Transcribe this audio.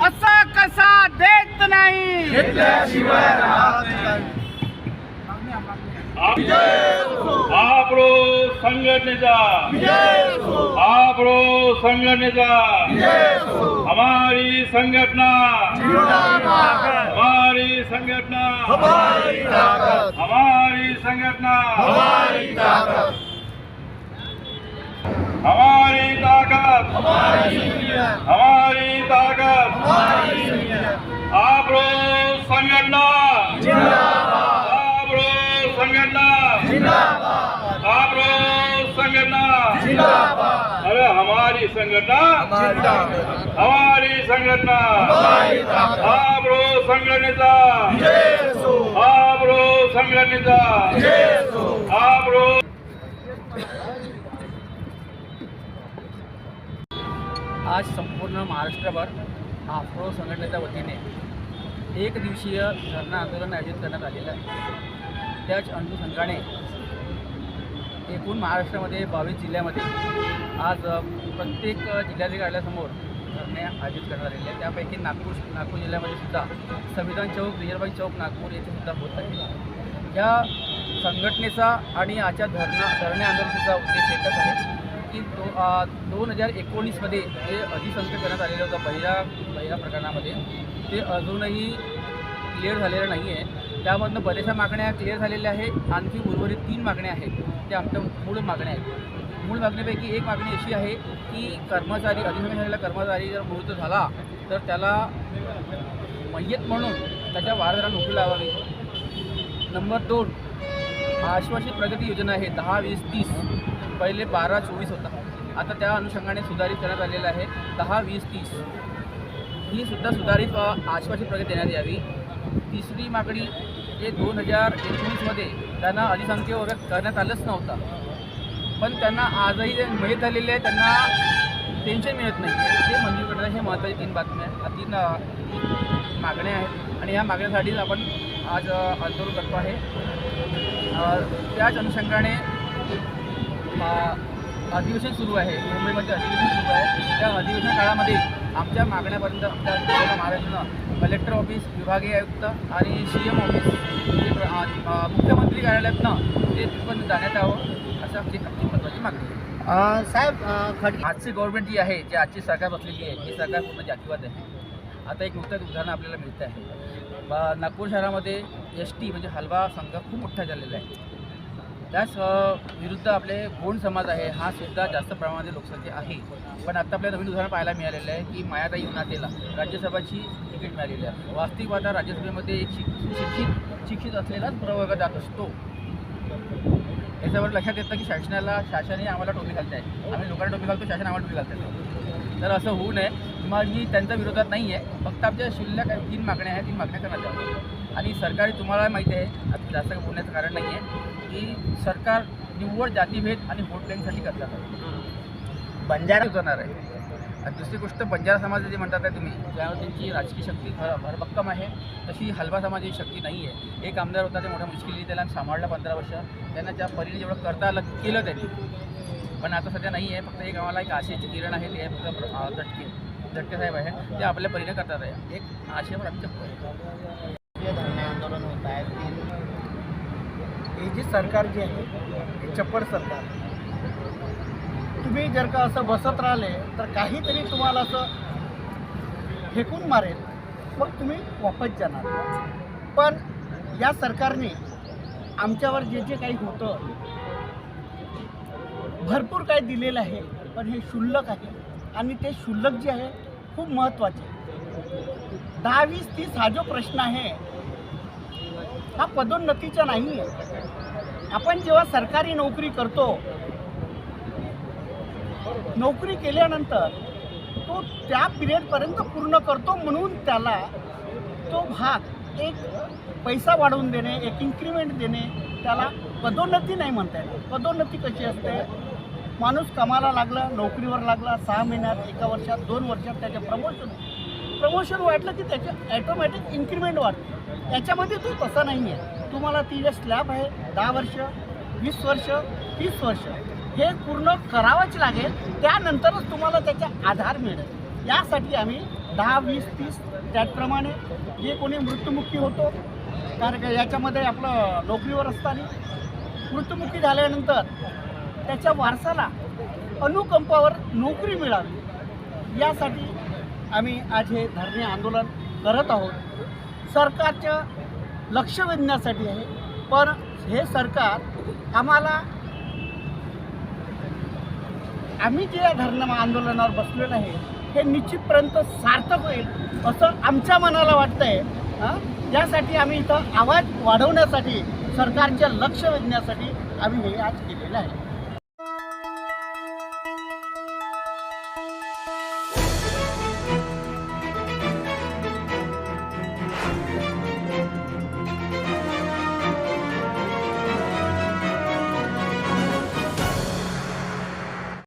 असा कसा देत नाही। आपरो संघटनेचा हमारी संघटना हमारी संघटना हमारी संघटना हमारी ताकत हमारी ताकत आपरो संघटना आपरो संघटना आपरो संघटना अरे हमारी संघटना हमारी संघटना आपरो संघटनेचा आपरो संघटनेचा आपरो। आज संपूर्ण महाराष्ट्रभर आफ्रो संघटनेच्या वतीने एक दिवसीय धरणं आंदोलन आयोजित करण्यात आलेलं आहे। त्याच अनुषंगाने एकूण महाराष्ट्रामध्ये 22 जिल्ह्यामध्ये आज प्रत्येक जिल्हाधिकारी कार्यालयासमोर धरणे आयोजित करण्यात आलेले आहे। त्यापैकी नागपूर जिल्ह्यामध्ये सुद्धा संविधान चौक, रिजर्वाई चौक, नागपूर येथे सुद्धा होत आहे। या संघटनेचा आणि आजच्या धरणे आंदोलनाचा उद्देश एकच आहे की 2019मध्ये जे अधिसंख्य करण्यात आलेलं होतं बहिरा प्रकरणामध्ये ते अजूनही क्लिअर झालेलं नाही आहे। त्यामधनं बऱ्याचशा मागण्या क्लिअर झालेल्या आहेत। आणखी उर्वरित 3 मागण्या आहेत त्या आमच्या मूळ मागण्या आहेत। मूळ मागणीपैकी एक मागणी अशी आहे की कर्मचारी अधिसंख्य झालेला कर्मचारी जर मृत झाला तर त्याला मय्यत म्हणून त्याच्या वारसाला नोकरी लावावी। नंबर 2, आश्वासित प्रगती योजना आहे 10-20-30, पहिले 12-24 होता, आता त्या अनुषंगाने सुधारित करण्यात आलेलं आहे 10-20-30 ही सुद्धा सुधारित आश्वासित प्रगती देण्यात यावी। तिसरी मागणी हे 2019मध्ये त्यांना अधिसंख्य वर्ग करण्यात आलंच नव्हतं, पण त्यांना आजही जे मिळत झालेले आहे त्यांना पेन्शन मिळत नाही, ते मंजूर करणं हे महत्त्वाची 3 मागण्या आहेत आणि ह्या मागण्यासाठीच आपण आज आंदोलन करतो आहे। त्याच अनुषंगाने अधिवेशन सुरू आहे, मुंबईमध्ये अधिवेशन सुरू आहे। त्या अधिवेशन काळामध्ये आमच्या मागण्यापर्यंत आमच्या महाराष्ट्रानं कलेक्टर ऑफिस, विभागीय आयुक्त आणि CM ऑफिस मुख्यमंत्री कार्यालयातनं ते पण जाण्यात यावं असं आमची महत्त्वाची मागणी आहे। साहेब, आजची गव्हर्नमेंट जी आहे, जी आजची सरकार बसलेली आहे, ही सरकार पूर्ण जातीवाद आहे। आता एक नुकतंच उदाहरण आपल्याला मिळतं आहे, नागपूर शहरामध्ये ST म्हणजे हलवा संघ खूप मोठा झालेला आहे। त्याच विरुद्ध आपले गोंड समाज आहे, हा सुद्धा जास्त प्रमाणामध्ये लोकसंख्या आहे। पण आता आपल्याला नवीन उदाहरण पाहायला मिळालेलं आहे की मायाताई उनातेला राज्यसभाची तिकीट मिळालेली आहे। वास्तविक आता राज्यसभेमध्ये एक शिक्षित असलेलाच प्रवर्ग जात असतो। याच्यावर लक्षात येतं की शासनाने आम्हाला टोपी घालते आहे, आम्ही लोकांना टोपी घालतो, शासन आम्हाला टोपी घालते। तर असं होऊ नये, माझी त्यांच्या विरोधात नाही आहे, फक्त आमच्या शिल्लक 3 मागण्या आहेत, 3 मागण्या करण्यात याव्या। आणि सरकारी तुम्हाला माहिती आहे, आता जास्त बोलण्याचं कारण नाही आहे की सरकार निव्वळ जातीभेद आणि व्होट बँकसाठी करतात, बंजारा करणार आहे। आणि दुसरी गोष्ट, बंजारा समाज जे म्हणतात आहे तुम्ही, त्यावर त्यांची राजकीय शक्ती भरभक्कम आहे, तशी हलवा समाजाची शक्ती नाही आहे। एक आमदार होता, ते मोठ्या मुश्किली त्याला सांभाळला 15 वर्ष, त्यांना त्या परीने जेवढं करता आलं केलं त्यांनी, पण आता सध्या नाही आहे। फक्त एक आम्हाला एक आशेची किरण आहे, ते फक्त झटके साहेब आहे, ते आपल्या परीने करतात आहे, एक आशेवर आम्ही जगतो। धरणे आंदोलन होत आहे, हे जी सरकार जी आहे हे चप्पड सरकार, तुम्ही जर का असं बसत राहिले तर काहीतरी तुम्हाला असं फेकून मारेल, मग तुम्ही वापस जाणार। पण या सरकारने आमच्यावर जे जे काही होतं भरपूर काही दिलेलं आहे, पण हे क्षुल्लक आहे आणि ते क्षुल्लक जे आहे खूप महत्त्वाचे। 10-20-30 हा जो प्रश्न आहे हा पदोन्नतीचा नाही आहे। आपण जेव्हा सरकारी नोकरी करतो, नोकरी केल्यानंतर तो त्या पिरियडपर्यंत पूर्ण करतो, म्हणून त्याला तो भाग एक पैसा वाढवून देणे, एक इन्क्रिमेंट देणे, त्याला पदोन्नती नाही म्हणता येणार। पदोन्नती कशी असते, माणूस कामाला लागला, नोकरीवर लागला, 6 महिन्यात, 1 वर्षात, 2 वर्षात त्याचं प्रमोशन वाढलं की त्याचं ॲटोमॅटिक इन्क्रिमेंट वाढते। याच्यामध्ये तो तसा नाही आहे, तुम्हाला ती जे स्लॅब आहे 10 वर्ष, 20 वर्ष, 30 वर्ष, हे पूर्ण करावंच लागेल, त्यानंतरच तुम्हाला त्याचा आधार मिळेल. यासाठी आम्ही 10, 20, 30 त्याचप्रमाणे जे कोणी मृत्युमुखी होतो, कारण का याच्यामध्ये आपलं नोकरीवर असताना मृत्युमुखी झाल्यानंतर त्याच्या वारसाला अनुकंपावर नोकरी मिळावी, यासाठी आम्ही आज हे धरणे आंदोलन करत आहोत. सरकारचं लक्ष वेधण्यासाठी आहे, पण हे सरकार आम्ही जे या धरणे आंदोलनावर बसलेलं आहे हे निश्चितपर्यंत सार्थक होईल असं आमच्या मनाला वाटतं आहे. यासाठी आम्ही इथं आवाज वाढवण्यासाठी, सरकारचे लक्ष वेधण्यासाठी आम्ही हे आज केलेलं आहे.